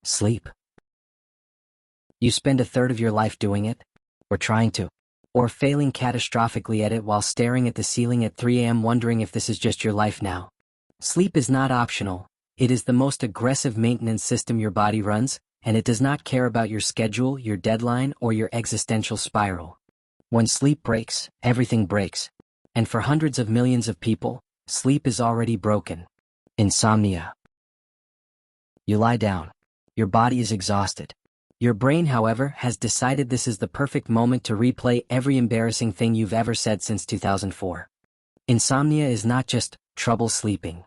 Sleep. You spend a third of your life doing it, or trying to, or failing catastrophically at it while staring at the ceiling at 3 a.m. wondering if this is just your life now. Sleep is not optional. It is the most aggressive maintenance system your body runs, and it does not care about your schedule, your deadline, or your existential spiral. When sleep breaks, everything breaks. And for hundreds of millions of people, sleep is already broken. Insomnia. You lie down. Your body is exhausted. Your brain, however, has decided this is the perfect moment to replay every embarrassing thing you've ever said since 2004. Insomnia is not just trouble sleeping.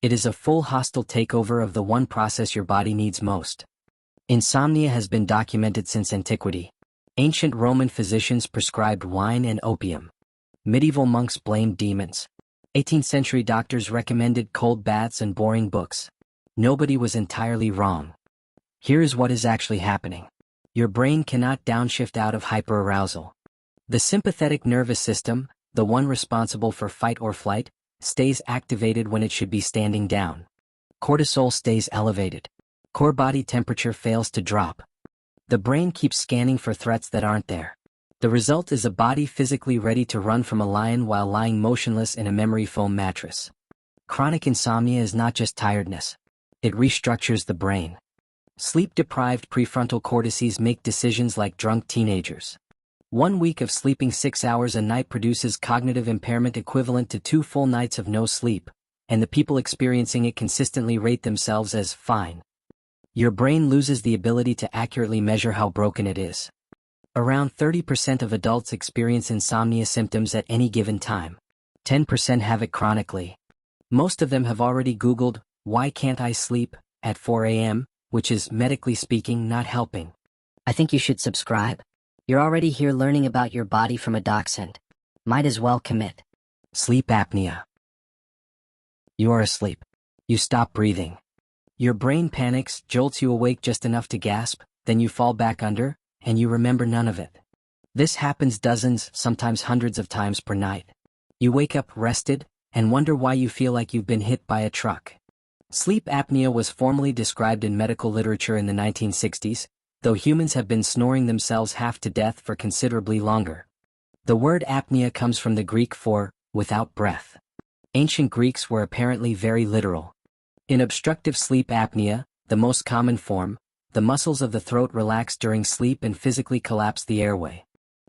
It is a full hostile takeover of the one process your body needs most. Insomnia has been documented since antiquity. Ancient Roman physicians prescribed wine and opium. Medieval monks blamed demons. 18th century doctors recommended cold baths and boring books. Nobody was entirely wrong. Here is what is actually happening. Your brain cannot downshift out of hyperarousal. The sympathetic nervous system, the one responsible for fight or flight, stays activated when it should be standing down. Cortisol stays elevated. Core body temperature fails to drop. The brain keeps scanning for threats that aren't there. The result is a body physically ready to run from a lion while lying motionless in a memory foam mattress. Chronic insomnia is not just tiredness. It restructures the brain. Sleep-deprived prefrontal cortices make decisions like drunk teenagers. 1 week of sleeping 6 hours a night produces cognitive impairment equivalent to 2 full nights of no sleep, and the people experiencing it consistently rate themselves as fine. Your brain loses the ability to accurately measure how broken it is. Around 30% of adults experience insomnia symptoms at any given time. 10% have it chronically. Most of them have already Googled, "Why can't I sleep?" at 4 a.m., which is, medically speaking, not helping. I think you should subscribe. You're already here learning about your body from a dachshund. Might as well commit. Sleep apnea. You are asleep. You stop breathing. Your brain panics, jolts you awake just enough to gasp, then you fall back under, and you remember none of it. This happens dozens, sometimes hundreds of times per night. You wake up rested, and wonder why you feel like you've been hit by a truck. Sleep apnea was formally described in medical literature in the 1960s, though humans have been snoring themselves half to death for considerably longer. The word apnea comes from the Greek for without breath. Ancient Greeks were apparently very literal. In obstructive sleep apnea, the most common form, the muscles of the throat relax during sleep and physically collapse the airway.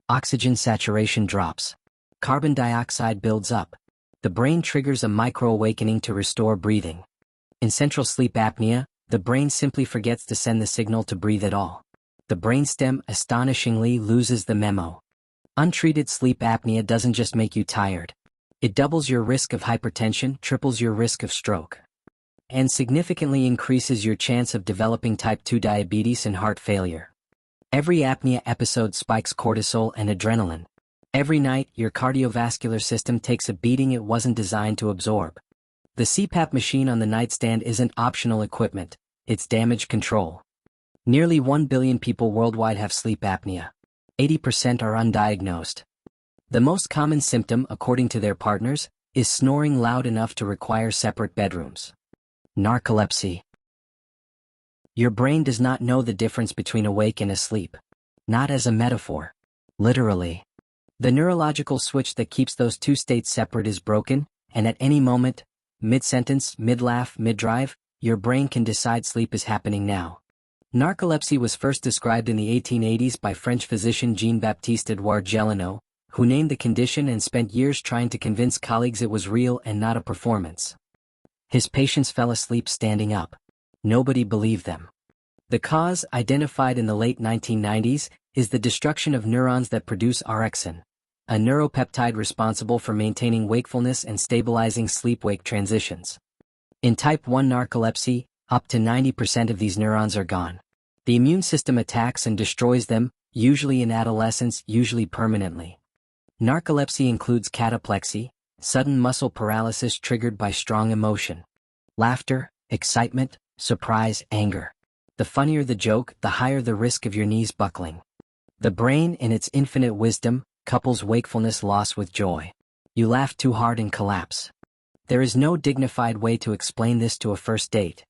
Oxygen saturation drops. Carbon dioxide builds up. The brain triggers a micro-awakening to restore breathing. In central sleep apnea, the brain simply forgets to send the signal to breathe at all. The brainstem astonishingly loses the memo. Untreated sleep apnea doesn't just make you tired. It doubles your risk of hypertension, triples your risk of stroke, and significantly increases your chance of developing type 2 diabetes and heart failure. Every apnea episode spikes cortisol and adrenaline. Every night, your cardiovascular system takes a beating it wasn't designed to absorb. The CPAP machine on the nightstand isn't optional equipment, it's damage control. Nearly 1 billion people worldwide have sleep apnea. 80% are undiagnosed. The most common symptom, according to their partners, is snoring loud enough to require separate bedrooms. Narcolepsy. Your brain does not know the difference between awake and asleep. Not as a metaphor. Literally. The neurological switch that keeps those two states separate is broken, and at any moment, mid-sentence, mid-laugh, mid-drive, your brain can decide sleep is happening now. Narcolepsy was first described in the 1880s by French physician Jean-Baptiste Edouard Gelineau, who named the condition and spent years trying to convince colleagues it was real and not a performance. His patients fell asleep standing up. Nobody believed them. The cause, identified in the late 1990s, is the destruction of neurons that produce orexin, a neuropeptide responsible for maintaining wakefulness and stabilizing sleep-wake transitions. In type 1 narcolepsy, up to 90% of these neurons are gone. The immune system attacks and destroys them, usually in adolescence, usually permanently. Narcolepsy includes cataplexy, sudden muscle paralysis triggered by strong emotion. Laughter, excitement, surprise, anger. The funnier the joke, the higher the risk of your knees buckling. The brain, in its infinite wisdom, couples wakefulness loss with joy. You laugh too hard and collapse. There is no dignified way to explain this to a first date.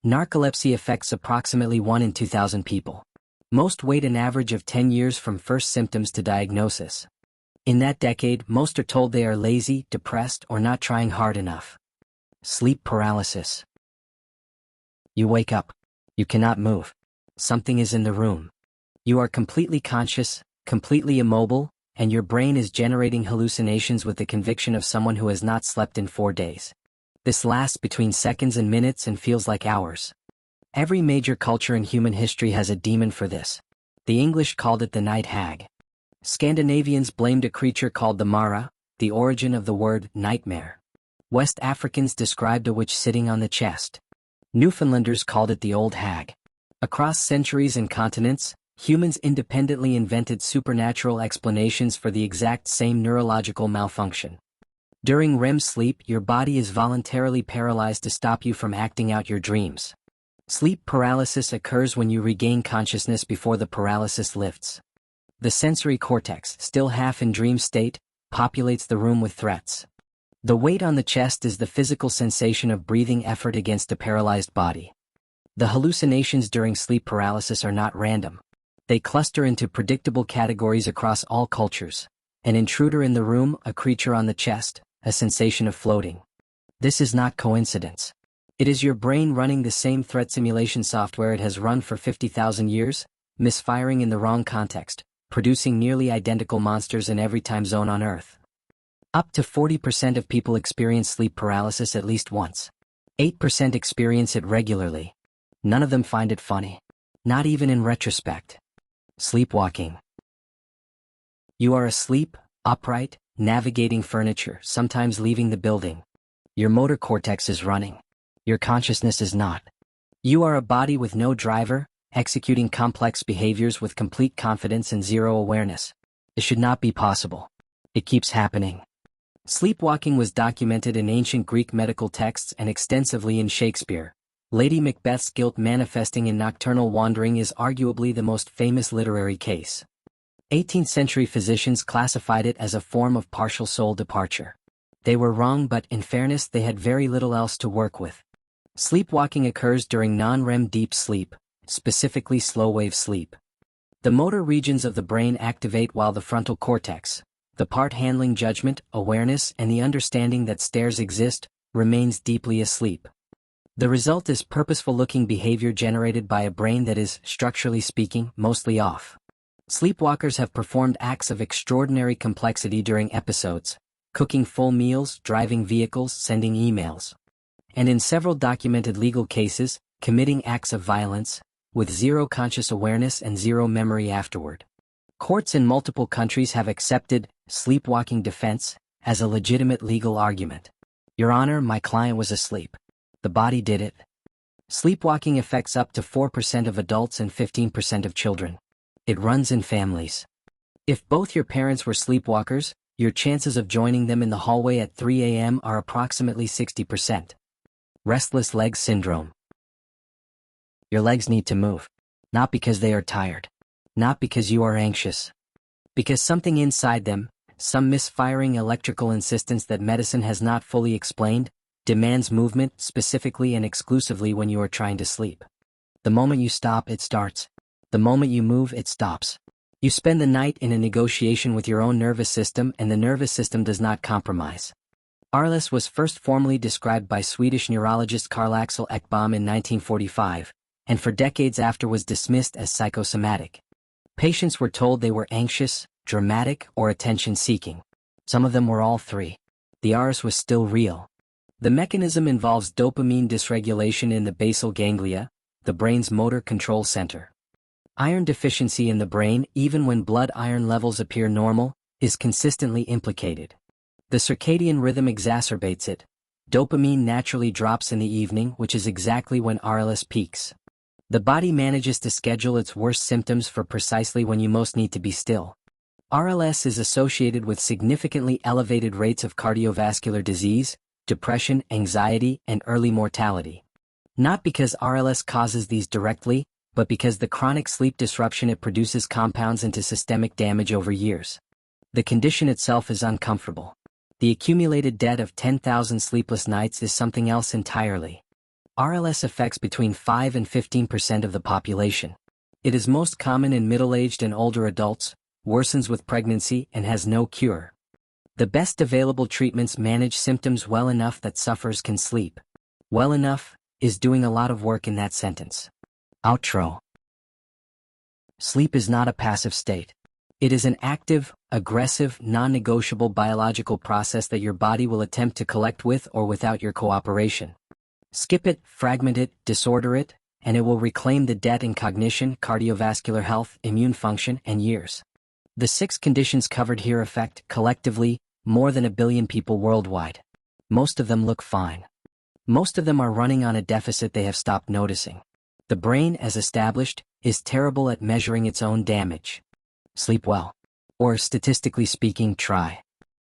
Narcolepsy affects approximately 1 in 2,000 people. Most wait an average of 10 years from first symptoms to diagnosis. In that decade, most are told they are lazy, depressed, or not trying hard enough. Sleep paralysis. You wake up. You cannot move. Something is in the room. You are completely conscious, completely immobile, and your brain is generating hallucinations with the conviction of someone who has not slept in 4 days. This lasts between seconds and minutes and feels like hours. Every major culture in human history has a demon for this. The English called it the night hag. Scandinavians blamed a creature called the Mara, the origin of the word nightmare. West Africans described a witch sitting on the chest. Newfoundlanders called it the old hag. Across centuries and continents, humans independently invented supernatural explanations for the exact same neurological malfunction. During REM sleep, your body is voluntarily paralyzed to stop you from acting out your dreams. Sleep paralysis occurs when you regain consciousness before the paralysis lifts. The sensory cortex, still half in dream state, populates the room with threats. The weight on the chest is the physical sensation of breathing effort against a paralyzed body. The hallucinations during sleep paralysis are not random. They cluster into predictable categories across all cultures. An intruder in the room, a creature on the chest, a sensation of floating. This is not coincidence. It is your brain running the same threat simulation software it has run for 50,000 years, misfiring in the wrong context, producing nearly identical monsters in every time zone on Earth. Up to 40% of people experience sleep paralysis at least once. 8% experience it regularly. None of them find it funny. Not even in retrospect. Sleepwalking. You are asleep, upright, navigating furniture, sometimes leaving the building. Your motor cortex is running. Your consciousness is not. You are a body with no driver, executing complex behaviors with complete confidence and zero awareness. It should not be possible. It keeps happening. Sleepwalking was documented in ancient Greek medical texts and extensively in Shakespeare. Lady Macbeth's guilt manifesting in nocturnal wandering is arguably the most famous literary case. 18th century physicians classified it as a form of partial soul departure. They were wrong, but in fairness they had very little else to work with. Sleepwalking occurs during non-REM deep sleep, specifically slow-wave sleep. The motor regions of the brain activate while the frontal cortex, the part handling judgment, awareness, and the understanding that stairs exist, remains deeply asleep. The result is purposeful-looking behavior generated by a brain that is, structurally speaking, mostly off. Sleepwalkers have performed acts of extraordinary complexity during episodes, cooking full meals, driving vehicles, sending emails. And in several documented legal cases, committing acts of violence, with zero conscious awareness and zero memory afterward. Courts in multiple countries have accepted sleepwalking defense as a legitimate legal argument. Your Honor, my client was asleep. The body did it. Sleepwalking affects up to 4% of adults and 15% of children. It runs in families. If both your parents were sleepwalkers, your chances of joining them in the hallway at 3 a.m. are approximately 60%. Restless leg syndrome. Your legs need to move. Not because they are tired. Not because you are anxious. Because something inside them, some misfiring electrical insistence that medicine has not fully explained, demands movement specifically and exclusively when you are trying to sleep. The moment you stop, it starts. The moment you move, it stops. You spend the night in a negotiation with your own nervous system, and the nervous system does not compromise. RLS was first formally described by Swedish neurologist Carl-Axel Ekbom in 1945, and for decades after was dismissed as psychosomatic. Patients were told they were anxious, dramatic, or attention-seeking. Some of them were all three. The RS was still real. The mechanism involves dopamine dysregulation in the basal ganglia, the brain's motor control center. Iron deficiency in the brain, even when blood iron levels appear normal, is consistently implicated. The circadian rhythm exacerbates it. Dopamine naturally drops in the evening, which is exactly when RLS peaks. The body manages to schedule its worst symptoms for precisely when you most need to be still. RLS is associated with significantly elevated rates of cardiovascular disease, depression, anxiety, and early mortality. Not because RLS causes these directly, but because the chronic sleep disruption it produces compounds into systemic damage over years. The condition itself is uncomfortable. The accumulated debt of 10,000 sleepless nights is something else entirely. RLS affects between 5 and 15% of the population. It is most common in middle-aged and older adults, worsens with pregnancy, and has no cure. The best available treatments manage symptoms well enough that sufferers can sleep. Well enough is doing a lot of work in that sentence. Outro. Sleep is not a passive state. It is an active, aggressive, non-negotiable biological process that your body will attempt to collect with or without your cooperation. Skip it, fragment it, disorder it, and it will reclaim the debt in cognition, cardiovascular health, immune function, and years. The 6 conditions covered here affect, collectively, more than 1 billion people worldwide. Most of them look fine. Most of them are running on a deficit they have stopped noticing. The brain, as established, is terrible at measuring its own damage. Sleep well. Or, statistically speaking, try.